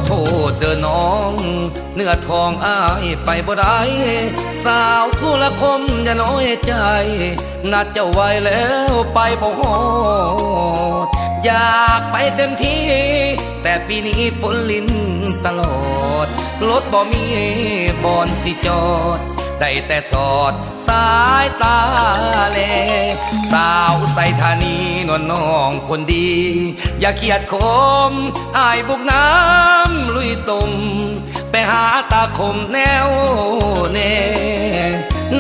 โทษเดินน้องเนื้อทองอ้ายไปบ่ได้สาวทุลคมอย่าน้อยใจนัดเจ้าไว้แล้วไปบ่ฮอดอยากไปเต็มที่แต่ปีนี้ฝนลิ้นตลอดรถบ่มีบอนสิจอดได้แต่สอดสายตาแลสาวใส่ธานีนวลน้องคนดีอย่าเกียดคมอายบุกน้ำลุยตุ่มไปหาตาคมแนวเน่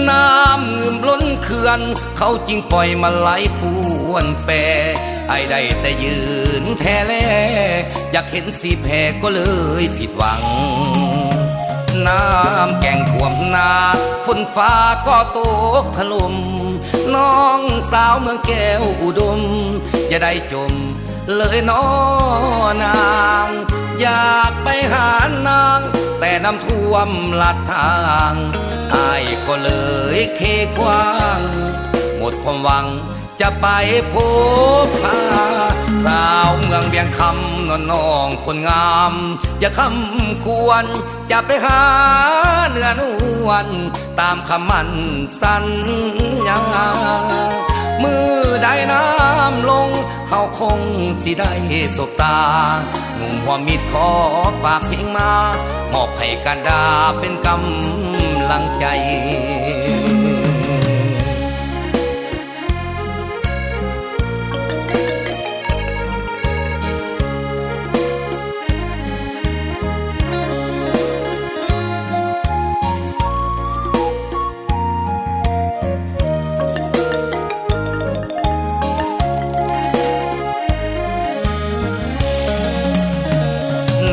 น้ำเงืมล้นเขื่อนเขาจึงปล่อยมาไหลป่วนแปรไอ้ได้แต่ยืนแท้แลอยากเห็นสีแพรก็เลยผิดหวังน้ำแก่งท่วมนาฝนฟ้าก็ตกถล่มน้องสาวเมืองแก้วอุดมอย่าได้จมเลยน้อนางอยากไปหานางแต่น้ำท่วมลัดทางอ้ายก็เลยเคว้างหมดความหวังจะไปพบพาสาวเมืองเวียงคำนวลน้องคนงามอย่าคำควรจะไปหาเนื้อนวลตามคำมั่นสัญญามือได้น้ำลงเขาคงสิได้สบตาหนุ่มหัวมิดขอฝากเพลงมามอบให้กันดาเป็นกำลังใจ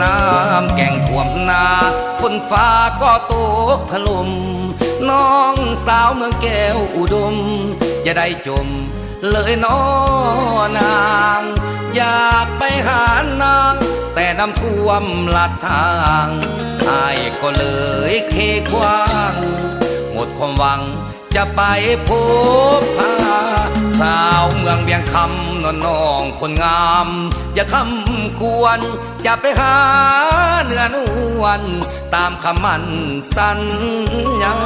น้ำแก่งท่วมนาฝนฟ้าก็ตกถล่มน้องสาวเมืองแก้วอุดมอย่าได้จมเลยน้อนางอยากไปหานางแต่น้ำท่วมลัดทางอ้ายก็เลยเคว้างหมดความหวังจะไปพบพาสาวเมืองเวียงคำนวลน้องคนงามอย่าคำควรจะไปหาเนื้อนวลตามคำมั่นสัญญา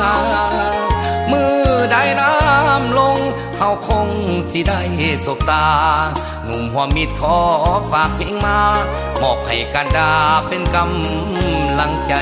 มือได้น้ำลงเขาคงสิได้สบตาหนุ่มหัวมิดขอฝากเพลงมามอบให้กันดาเป็นกำลังใจ